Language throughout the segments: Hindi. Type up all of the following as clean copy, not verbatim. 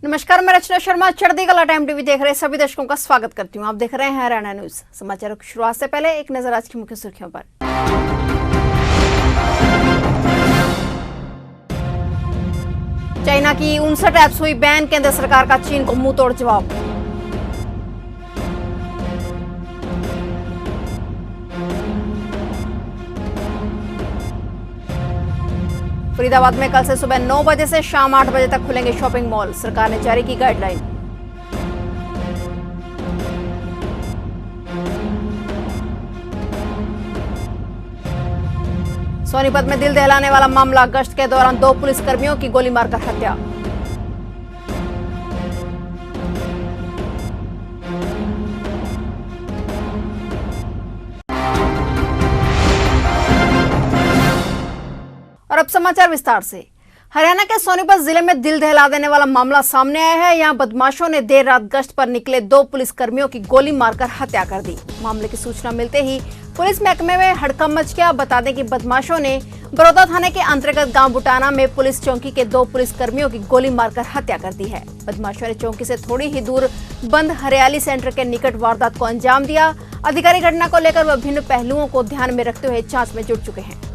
नमस्कार, मैं रचना शर्मा चढ़ती कला टाइम टीवी देख रहे सभी दर्शकों का स्वागत करती हूं। आप देख रहे हैं हरियाणा न्यूज। समाचारों की शुरुआत से पहले एक नजर आज की मुख्य सुर्खियों पर। चाइना की 59 ऐप्स हुई बैन, केंद्र सरकार का चीन को मुंह तोड़ जवाब। फरीदाबाद में कल से सुबह 9 बजे से शाम 8 बजे तक खुलेंगे शॉपिंग मॉल, सरकार ने जारी की गाइडलाइन। सोनीपत में दिल दहलाने वाला मामला, गश्त के दौरान 2 पुलिसकर्मियों की गोली मारकर हत्या। और अब समाचार विस्तार से। हरियाणा के सोनीपत जिले में दिल दहला देने वाला मामला सामने आया है। यहां बदमाशों ने देर रात गश्त पर निकले 2 पुलिसकर्मियों की गोली मारकर हत्या कर दी। मामले की सूचना मिलते ही पुलिस महकमे में हड़कंप मच गया। बता दें कि बदमाशों ने बड़ौदा थाने के अंतर्गत गांव बुटाना में पुलिस चौकी के 2 पुलिसकर्मियों की गोली मारकर हत्या कर दी है। बदमाशों ने चौकी से थोड़ी ही दूर बंद हरियाली सेंटर के निकट वारदात को अंजाम दिया। अधिकारी घटना को लेकर विभिन्न पहलुओं को ध्यान में रखते हुए जांच में जुट चुके हैं।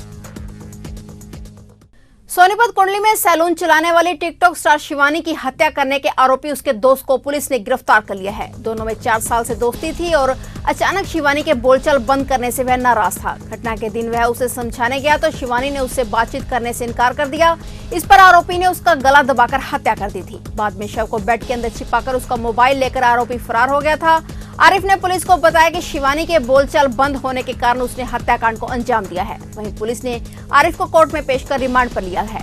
सोनीपत कुंडली में सैलून चलाने वाली टिकटॉक स्टार शिवानी की हत्या करने के आरोपी उसके दोस्त को पुलिस ने गिरफ्तार कर लिया है। दोनों में 4 साल से दोस्ती थी और अचानक शिवानी के बोलचाल बंद करने से वह नाराज था। घटना के दिन वह उसे समझाने गया तो शिवानी ने उससे बातचीत करने से इनकार कर दिया। इस पर आरोपी ने उसका गला दबाकर हत्या कर दी थी। बाद में शव को बेड के अंदर छिपाकर उसका मोबाइल लेकर आरोपी फरार हो गया था। आरिफ ने पुलिस को बताया कि शिवानी के बोलचाल बंद होने के कारण उसने हत्याकांड को अंजाम दिया है। वहीं पुलिस ने आरिफ को कोर्ट में पेश कर रिमांड पर लिया है।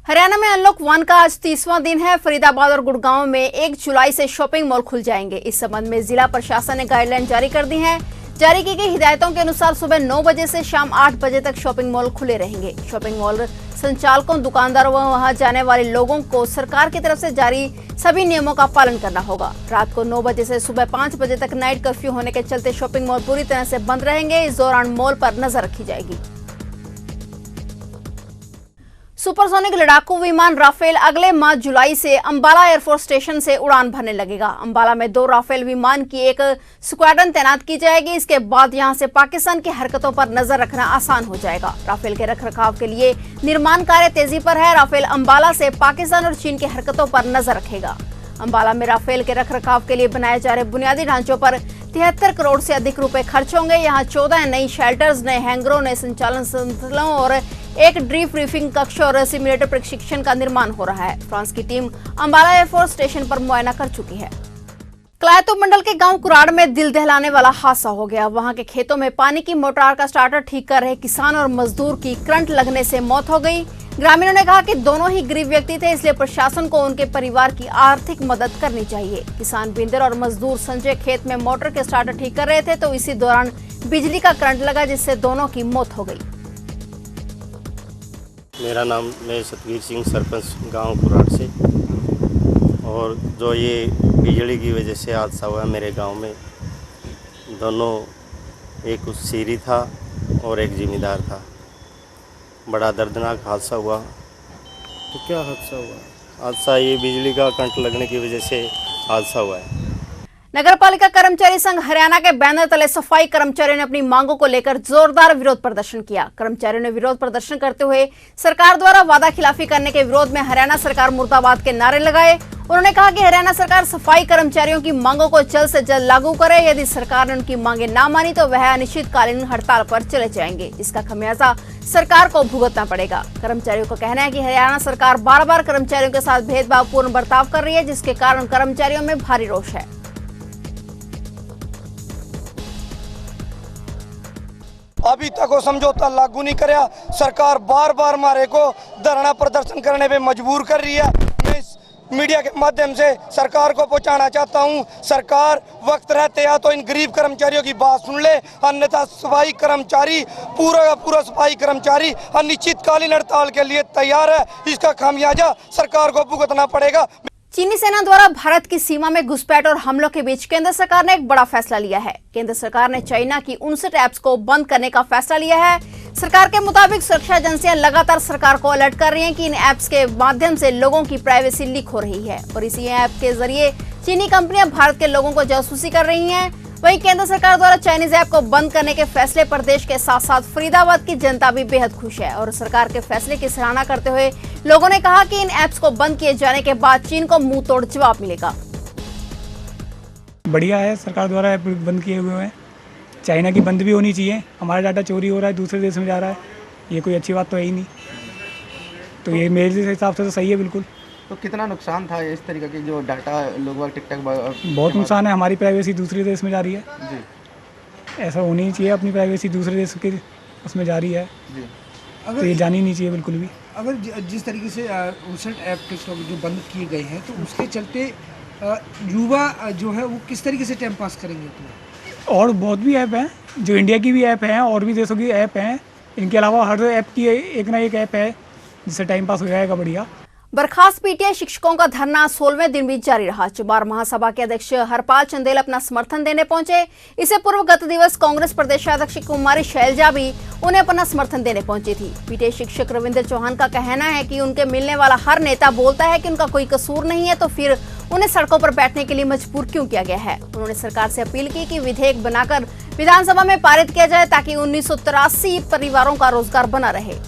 हरियाणा में अनलॉक 1 का आज 30वां दिन है। फरीदाबाद और गुड़गांव में 1 जुलाई से शॉपिंग मॉल खुल जाएंगे। इस संबंध में जिला प्रशासन ने गाइडलाइन जारी कर दी है। जारी की गई हिदायतों के अनुसार सुबह 9 बजे से शाम 8 बजे तक शॉपिंग मॉल खुले रहेंगे। शॉपिंग मॉल संचालकों, दुकानदारों व वहां जाने वाले लोगों को सरकार की तरफ से जारी सभी नियमों का पालन करना होगा। रात को 9 बजे से सुबह 5 बजे तक नाइट कर्फ्यू होने के चलते शॉपिंग मॉल पूरी तरह से बंद रहेंगे। इस दौरान मॉल पर नजर रखी जाएगी। सुपरसोनिक लड़ाकू विमान राफेल अगले माह जुलाई से अंबाला एयरफोर्स स्टेशन से उड़ान भरने लगेगा। अंबाला में 2 राफेल विमान की एक स्क्वाड्रन तैनात की जाएगी। इसके बाद यहां से पाकिस्तान की हरकतों पर नजर रखना आसान हो जाएगा। राफेल के रखरखाव के लिए निर्माण कार्य तेजी पर है। राफेल अंबाला से पाकिस्तान और चीन की हरकतों पर नजर रखेगा। अंबाला में राफेल के रखरखाव के लिए बनाए जा रहे बुनियादी ढांचों पर 73 करोड़ से अधिक रुपए खर्च होंगे। यहाँ 14 नई शेल्टर्स, नए हैंगरों, नए संचालन संस्थलों और एक डीब्रीफिंग कक्ष और सिमुलेटर प्रशिक्षण का निर्माण हो रहा है। फ्रांस की टीम अंबाला एयरफोर्स स्टेशन पर मुआयना कर चुकी है। कलायतो मंडल के गांव कुराड़ में दिल दहलाने वाला हादसा हो गया। वहां के खेतों में पानी की मोटर का स्टार्टर ठीक कर रहे किसान और मजदूर की करंट लगने से मौत हो गई। ग्रामीणों ने कहा कि दोनों ही गरीब व्यक्ति थे, इसलिए प्रशासन को उनके परिवार की आर्थिक मदद करनी चाहिए। किसान बिंदर और मजदूर संजय खेत में मोटर के स्टार्टर ठीक कर रहे थे तो इसी दौरान बिजली का करंट लगा, जिससे दोनों की मौत हो गई। मेरा नाम मैं सतवीर सिंह, सरपंच गांव कुराड़ से। और जो ये बिजली की वजह से हादसा हुआ मेरे गांव में, दोनों, एक उस सीरी था और एक जिम्मेदार था। बड़ा दर्दनाक हादसा हुआ। तो क्या हादसा हुआ? हादसा ये बिजली का करंट लगने की वजह से हादसा हुआ है। नगरपालिका कर्मचारी संघ हरियाणा के बैनर तले सफाई कर्मचारियों ने अपनी मांगों को लेकर जोरदार विरोध प्रदर्शन किया। कर्मचारियों ने विरोध प्रदर्शन करते हुए सरकार द्वारा वादा खिलाफी करने के विरोध में हरियाणा सरकार मुर्दाबाद के नारे लगाए। उन्होंने कहा कि हरियाणा सरकार सफाई कर्मचारियों की मांगों को जल्द से जल्द लागू करे। यदि सरकार ने उनकी मांगे न मानी तो वह अनिश्चितकालीन हड़ताल पर चले जाएंगे, जिसका खमियाजा सरकार को भुगतना पड़ेगा। कर्मचारियों का कहना है कि हरियाणा सरकार बार-बार कर्मचारियों के साथ भेदभावपूर्ण बर्ताव कर रही है, जिसके कारण कर्मचारियों में भारी रोष है। अभी तक वो समझौता लागू नहीं कराया। सरकार बार बार मारे को धरना प्रदर्शन करने पे मजबूर कर रही है। मैं इस मीडिया के माध्यम से सरकार को पहुंचाना चाहता हूं, सरकार वक्त रहते या तो इन गरीब कर्मचारियों की बात सुन ले, अन्यथा सफाई कर्मचारी, पूरा सफाई कर्मचारी अनिश्चितकालीन हड़ताल के लिए तैयार है। इसका खामियाजा सरकार को भुगतना पड़ेगा। चीनी सेना द्वारा भारत की सीमा में घुसपैठ और हमलों के बीच केंद्र सरकार ने एक बड़ा फैसला लिया है। केंद्र सरकार ने चाइना की 59 ऐप्स को बंद करने का फैसला लिया है। सरकार के मुताबिक सुरक्षा एजेंसियां लगातार सरकार को अलर्ट कर रही हैं कि इन ऐप्स के माध्यम से लोगों की प्राइवेसी लीक हो रही है और इसी ऐप के जरिए चीनी कंपनियां भारत के लोगों को जासूसी कर रही हैं। वहीं केंद्र सरकार द्वारा चाइनीज ऐप को बंद करने के फैसले पर देश के साथ साथ फरीदाबाद की जनता भी बेहद खुश है और सरकार के फैसले की सराहना करते हुए लोगों ने कहा कि इन ऐप्स को बंद किए जाने के बाद चीन को मुंह तोड़ जवाब मिलेगा। बढ़िया है, सरकार द्वारा ऐप बंद किए हुए हैं। चाइना की बंद भी होनी चाहिए। हमारा डाटा चोरी हो रहा है, दूसरे देश में जा रहा है, ये कोई अच्छी बात तो है ही नहीं। तो ये मेरे हिसाब से तो सही है बिल्कुल। तो कितना नुकसान था इस तरीके की जो डाटा लोग टिकटॉक बहुत नुकसान है, हमारी प्राइवेसी दूसरे देश में जा रही है जी। ऐसा होनी ही चाहिए, अपनी प्राइवेसी दूसरे देश के उसमें जा रही है जी। तो ये जानी नहीं चाहिए बिल्कुल भी। अगर जिस तरीके से 59 ऐप टिकटॉक जो बंद किए गए हैं तो उसके चलते युवा जो है वो किस तरीके से टाइम पास करेंगे अपना? और बहुत भी ऐप हैं, जो इंडिया की भी ऐप हैं और भी देशों की ऐप हैं। इनके अलावा हर ऐप की एक ना एक ऐप है जिससे टाइम पास हो जाएगा बढ़िया। बर्खास्त पीटीआई शिक्षकों का धरना 16वें दिन भी जारी रहा। चबार महासभा के अध्यक्ष हरपाल चंदेल अपना समर्थन देने पहुंचे। इससे पूर्व गत दिवस कांग्रेस प्रदेशाध्यक्ष कुमारी शैलजा भी उन्हें अपना समर्थन देने पहुंची थी। पीटीआई शिक्षक रविंद्र चौहान का कहना है कि उनके मिलने वाला हर नेता बोलता है कि उनका कोई कसूर नहीं है, तो फिर उन्हें सड़कों पर बैठने के लिए मजबूर क्यों किया गया है। उन्होंने सरकार से अपील की कि विधेयक बनाकर विधानसभा में पारित किया जाए ताकि 1983 परिवारों का रोजगार बना रहे।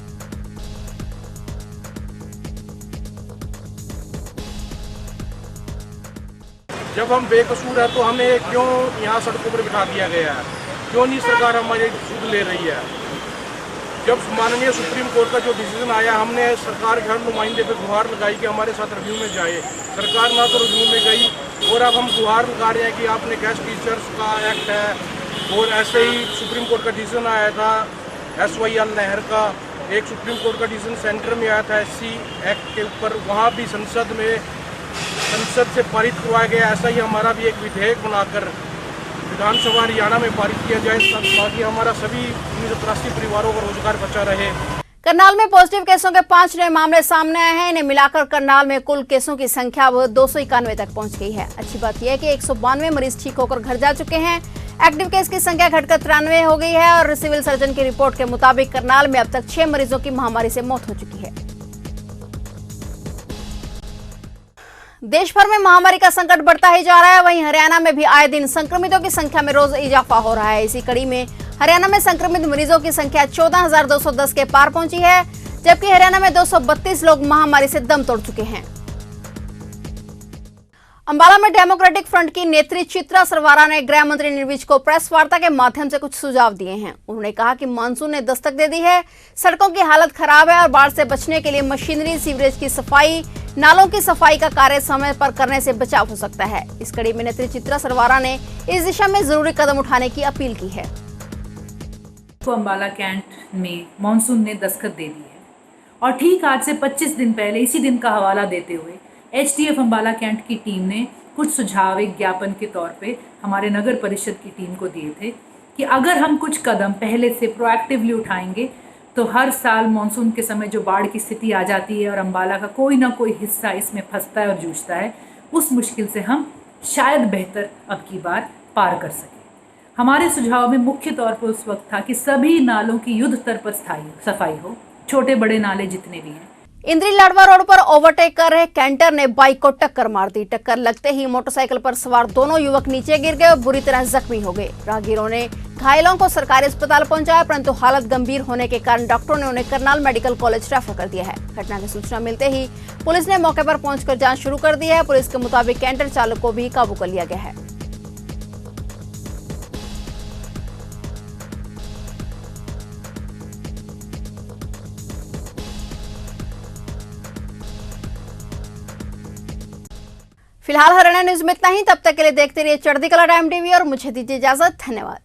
जब हम बेकसूर है तो हमें क्यों यहाँ सड़कों पर बिठा दिया गया है? क्यों नहीं सरकार हमारी सुध ले रही है? जब माननीय सुप्रीम कोर्ट का जो डिसीजन आया, हमने सरकार के हर नुमाइंदे पे गुहार लगाई कि हमारे साथ रिव्यू में जाए। सरकार ना तो रिव्यू में गई और अब हम गुहार लगा रहे हैं कि आपने गेस्ट टीचर्स का एक्ट है। और ऐसे ही सुप्रीम कोर्ट का डिसीजन आया था SYL नहर का, एक सुप्रीम कोर्ट का डिसीजन सेंटर में आया था SC एक्ट के ऊपर, वहाँ भी संसद से पारित करवाया गया। ऐसा ही हमारा भी एक विधेयक बनाकर विधानसभा हरियाणा में पारित किया जाए ताकि हमारा सभी 1983 परिवारों का रोजगार बचा रहे। करनाल में पॉजिटिव केसों के 5 नए मामले सामने आए हैं। इन्हें मिलाकर करनाल में कुल केसों की संख्या अब 291 तक पहुंच गई है। अच्छी बात यह है कि 192 मरीज ठीक होकर घर जा चुके हैं। एक्टिव केस की संख्या घटकर 93 हो गई है और सिविल सर्जन की रिपोर्ट के मुताबिक करनाल में अब तक 6 मरीजों की महामारी से मौत हो चुकी है। देश भर में महामारी का संकट बढ़ता ही जा रहा है। वहीं हरियाणा में भी आए दिन संक्रमितों की संख्या में रोज इजाफा हो रहा है। इसी कड़ी में हरियाणा में संक्रमित मरीजों की संख्या 14,210 के पार पहुंची है, जबकि हरियाणा में 232 लोग महामारी से दम तोड़ चुके हैं। अंबाला में डेमोक्रेटिक फ्रंट की नेत्री चित्रा सरवारा ने गृह मंत्री निर्विज को प्रेस वार्ता के माध्यम से कुछ सुझाव दिए हैं। उन्होंने कहा कि मानसून ने दस्तक दे दी है, सड़कों की हालत खराब है और बाढ़ से बचने के लिए मशीनरी, सीवरेज की सफाई, नालों की सफाई का कार्य समय पर करने से बचाव हो सकता है। इस कड़ी में नेत्री चित्रा सरवारा ने इस दिशा में जरूरी कदम उठाने की अपील की है। तो अंबाला कैंट में मानसून ने दस्तक दे दी है और ठीक आज से 25 दिन पहले इसी दिन का हवाला देते हुए HDF अंबाला कैंट की टीम ने कुछ सुझाव एक ज्ञापन के तौर पे हमारे नगर परिषद की टीम को दिए थे कि अगर हम कुछ कदम पहले से प्रोएक्टिवली उठाएंगे तो हर साल मानसून के समय जो बाढ़ की स्थिति आ जाती है और अंबाला का कोई ना कोई हिस्सा इसमें फंसता है और जूझता है, उस मुश्किल से हम शायद बेहतर अब की बार पार कर सकें। हमारे सुझाव में मुख्य तौर पर उस वक्त था कि सभी नालों की युद्ध स्तर पर सफाई हो, छोटे बड़े नाले जितने भी हैं। इंद्री लाडवा रोड पर ओवरटेक कर रहे कैंटर ने बाइक को टक्कर मार दी। टक्कर लगते ही मोटरसाइकिल पर सवार दोनों युवक नीचे गिर गए और बुरी तरह जख्मी हो गए। राहगीरों ने घायलों को सरकारी अस्पताल पहुंचाया, परंतु हालत गंभीर होने के कारण डॉक्टरों ने उन्हें करनाल मेडिकल कॉलेज रेफर कर दिया है। घटना की सूचना मिलते ही पुलिस ने मौके पर पहुंचकर जांच शुरू कर दी है। पुलिस के मुताबिक कैंटर चालक को भी काबू कर लिया गया है। फिलहाल हरियाणा न्यूज में इतना ही। तब तक के लिए देखते रहिए चढ़ती कला टाइम टीवी और मुझे दीजिए इजाजत। धन्यवाद।